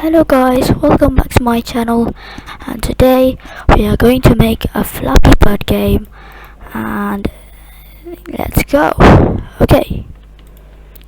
Hello guys, welcome back to my channel, and today we are going to make a Flappy Bird game, and let's go. Okay,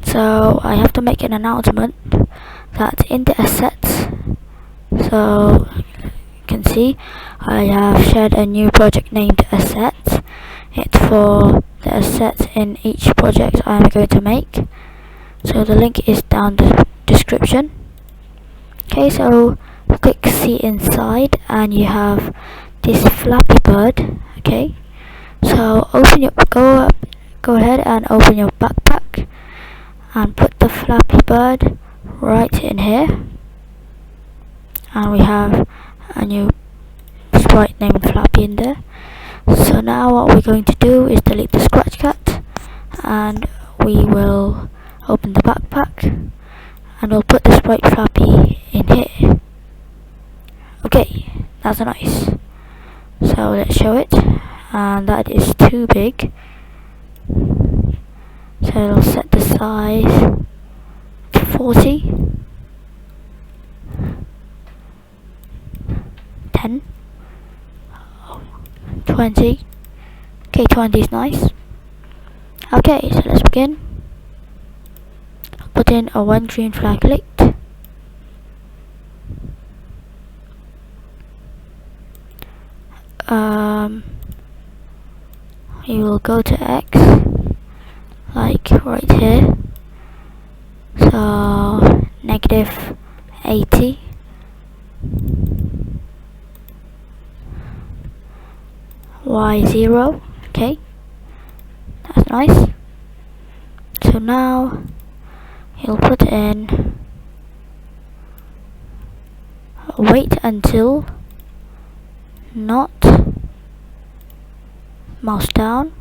so I have to make an announcement that in the assets, so you can see I have shared a new project named assets. It's for the assets in each project I am going to make, so the link is down the description. Okay, so click see inside and you have this Flappy Bird. Okay, so go ahead and open your backpack and put the Flappy Bird right in here, and we have a new sprite named Flappy in there. So now what we're going to do is delete the scratch cat, and we will open the backpack and we'll put the sprite Flappy in here. Okay, that's nice. So let's show it, and that is too big, so I'll set the size to 40, 10, 20. Okay, 20 is nice. Okay, so let's begin. Put in a one green flag clicked. You will go to X, like right here. So -80. Y0. Okay, that's nice. So now you'll put in wait until not mouse down,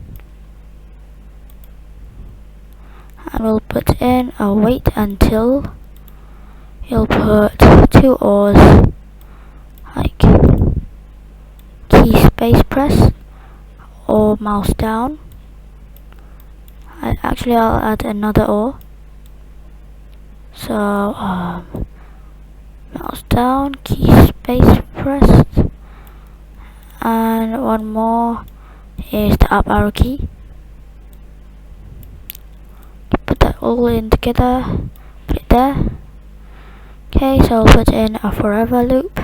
and we'll put in a wait until, you'll put two O's, like key space press or mouse down. I'll add another O. So mouse down, key space pressed, and one more is the up arrow key. Put that all in together, put it there. Okay, so I'll put in a forever loop.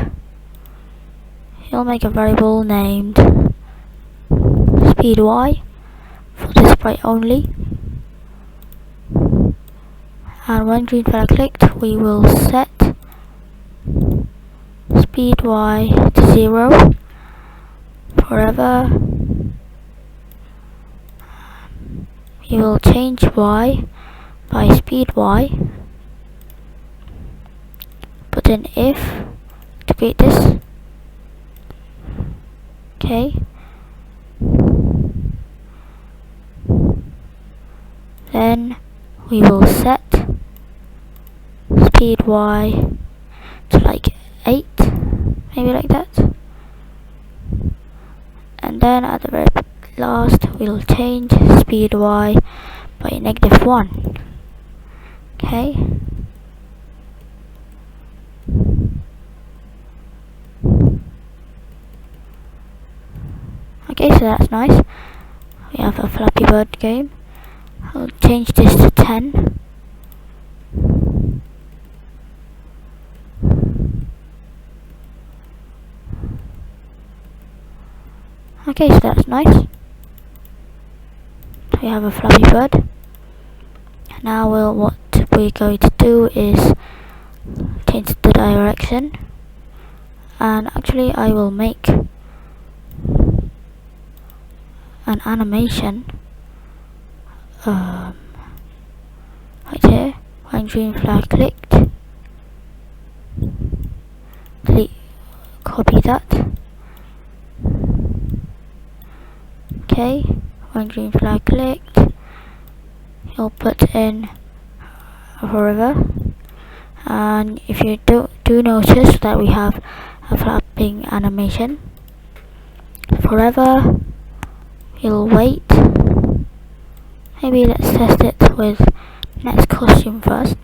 You'll make a variable named speed y for the sprite only, and when green flag clicked, we will set speed y to 0 forever. You will change y by speed y, put in if to create this. Okay, then we will set speed y to like 8, maybe like that, and then at the very last we'll change speed y by -1. Okay, so that's nice. We have a Flappy Bird game. I'll change this to 10. Okay, so that's nice. We have a Flappy Bird. Now what we're going to do is change the direction, and actually I will make an animation right here. When green flag clicked, delete, copy that. Okay, when green flag clicked, you'll put in forever, and if you do notice that we have a flapping animation, forever, you'll wait. Maybe let's test it with next costume first.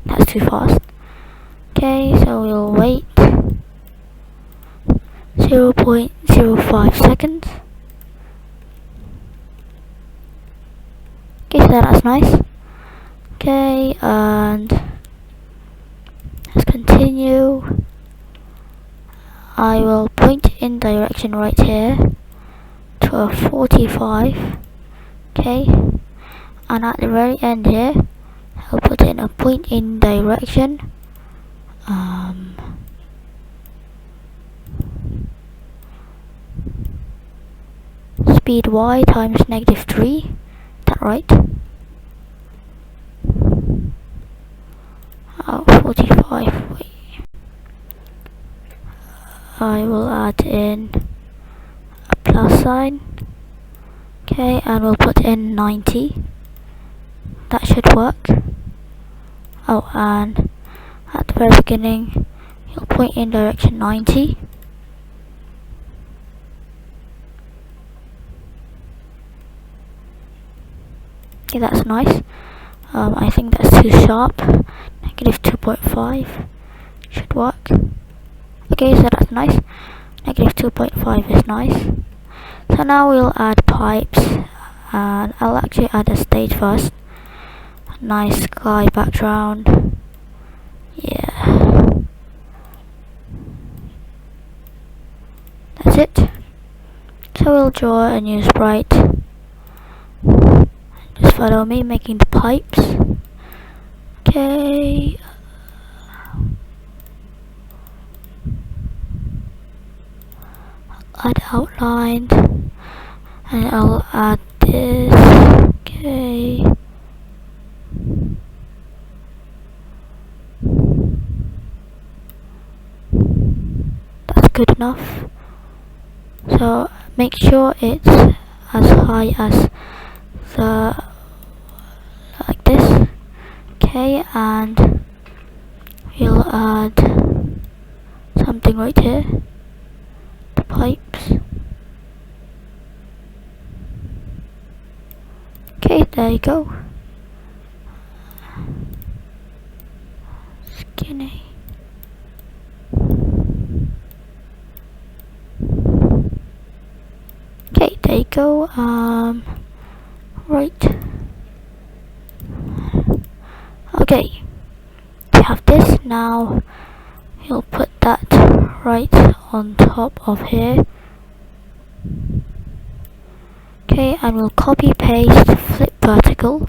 That's too fast. Okay, so we'll wait 0.05 seconds. Okay, so that's nice. Okay, and let's continue. I will point in direction right here to a 45. Okay, and at the very end here, I'll put in a point in direction speed y times -3. Is that right? Oh, 45. Wait. I will add in a plus sign. Okay, and we'll put in 90. That should work. Oh, and at the very beginning, you'll point in direction 90. Okay, that's nice. I think that's too sharp. -2.5 should work. Okay, so that's nice. -2.5 is nice. So now we'll add pipes, and I'll actually add a stage first. Nice sky background. Yeah. That's it. So we'll draw a new sprite. Just follow me making the pipes. Okay. Add outline. And I'll add this. Okay. That's good enough. So make sure it's as high as like this. Okay, and we'll add something right here. The pipes. Okay, there you go. Skinny. Okay, there you go. Right. Okay, we have this now. You'll put that right on top of here. Okay, and we'll copy paste flip vertical,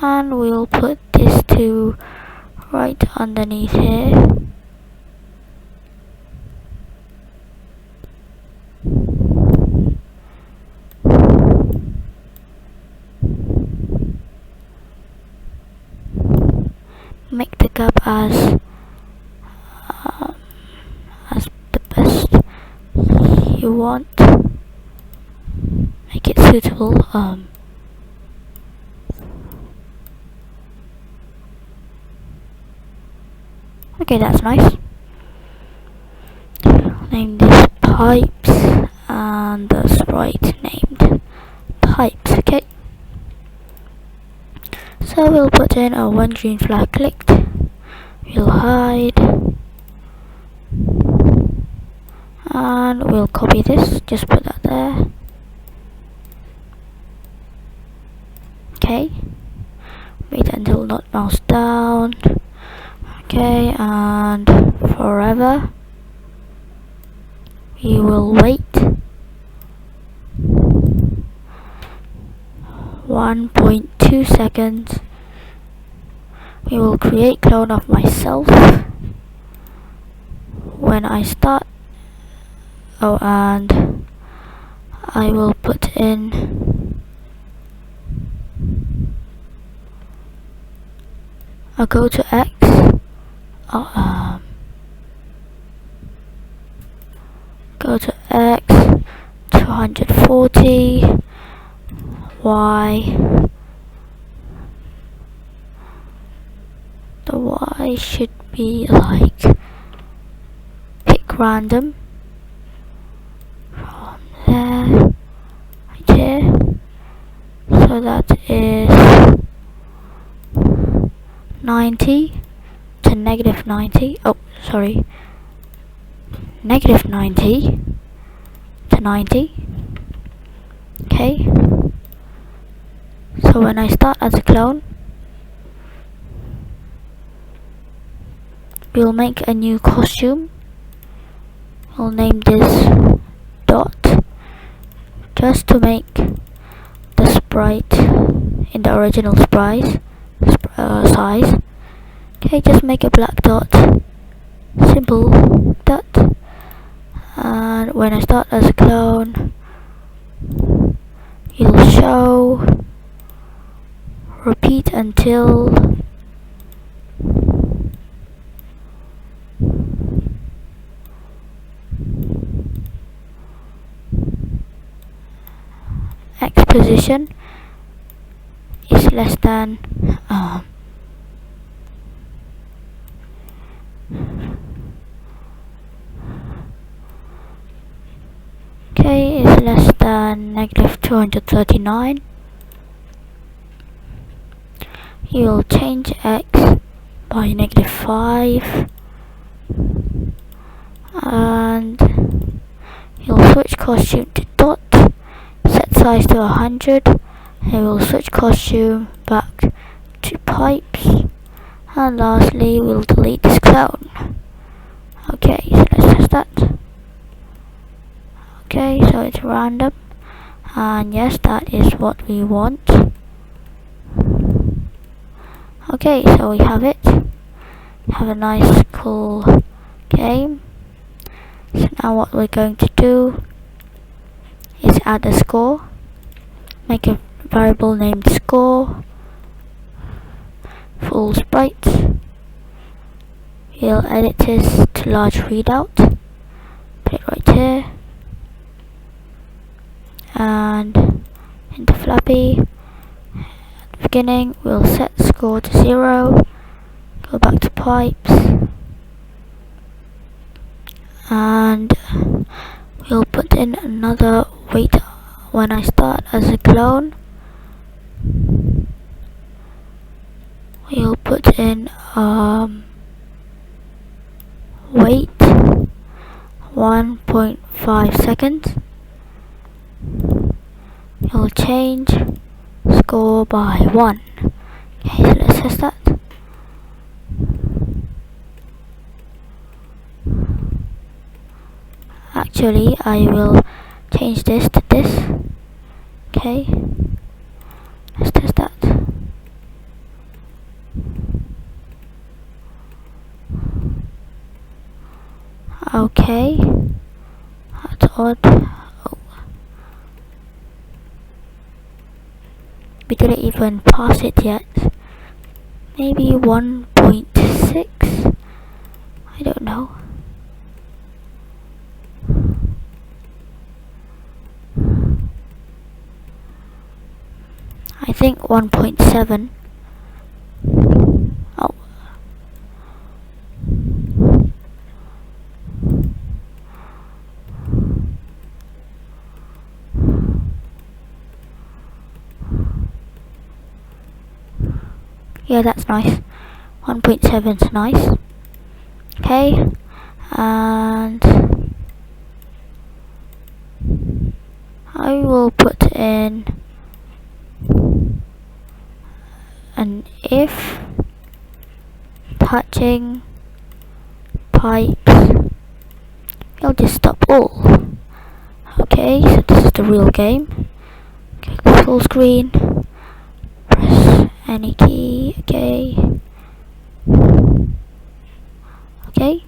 and we'll put this to right underneath here. Make the gap as the best you want. Make it suitable. Okay, that's nice. Name this pipes, and the sprite named pipes. Okay. So we'll put in a one green flag clicked. We'll hide, and we'll copy this. Just put that there. Okay. Wait until not mouse down. Okay, and forever. We will wait 1.2 seconds. We will create clone of myself when I start. Oh, and I will put in a go to X. Go to X 240 Y. The Y should be like pick random from there right here. So that is 90 to negative 90. Oh, sorry. Negative 90 to 90. Okay. So when I start as a clone, we'll make a new costume. We'll name this Dot, just to make the sprite in the original sprite size. Okay, just make a black dot, simple dot. And when I start as a clone, you'll show, repeat until X position is less than okay, is less than negative 239. You'll change X by negative 5 and you'll switch costume to dot, set size to 100, and we'll switch costume back to pipes, and lastly we'll delete this clone. Okay, so let's test that. Okay, so it's random, and yes, that is what we want. Okay, so we have it. Have a nice cool game. So now what we're going to do is add a score. Make a variable named score, full sprites. We'll edit this to large readout, put it right here, and in the FLAPPY, at the beginning we'll set score to 0, go back to pipes, and we'll put in another wait when I start as a clone. We'll put in wait 1.5 seconds. You'll change score by 1. Okay, so let's test that. Actually, I will change this to this. Okay, let's test that. Okay, that's odd. Oh. We didn't even pass it yet. Maybe 1.6? I don't know. I think 1.7. Oh. Yeah, that's nice. 1.7 is nice. Okay, and I will put in an if touching pipes. I'll just stop all. Okay, so this is the real game. Click the full screen. Press any key. Okay. Okay.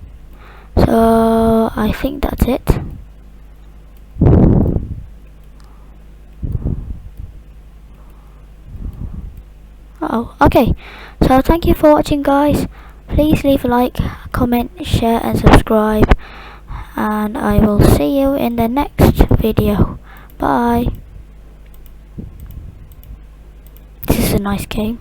So I think that's it. Oh, okay. So thank you for watching, guys. Please leave a like, comment, share and subscribe, and I will see you in the next video. Bye. This is a nice game.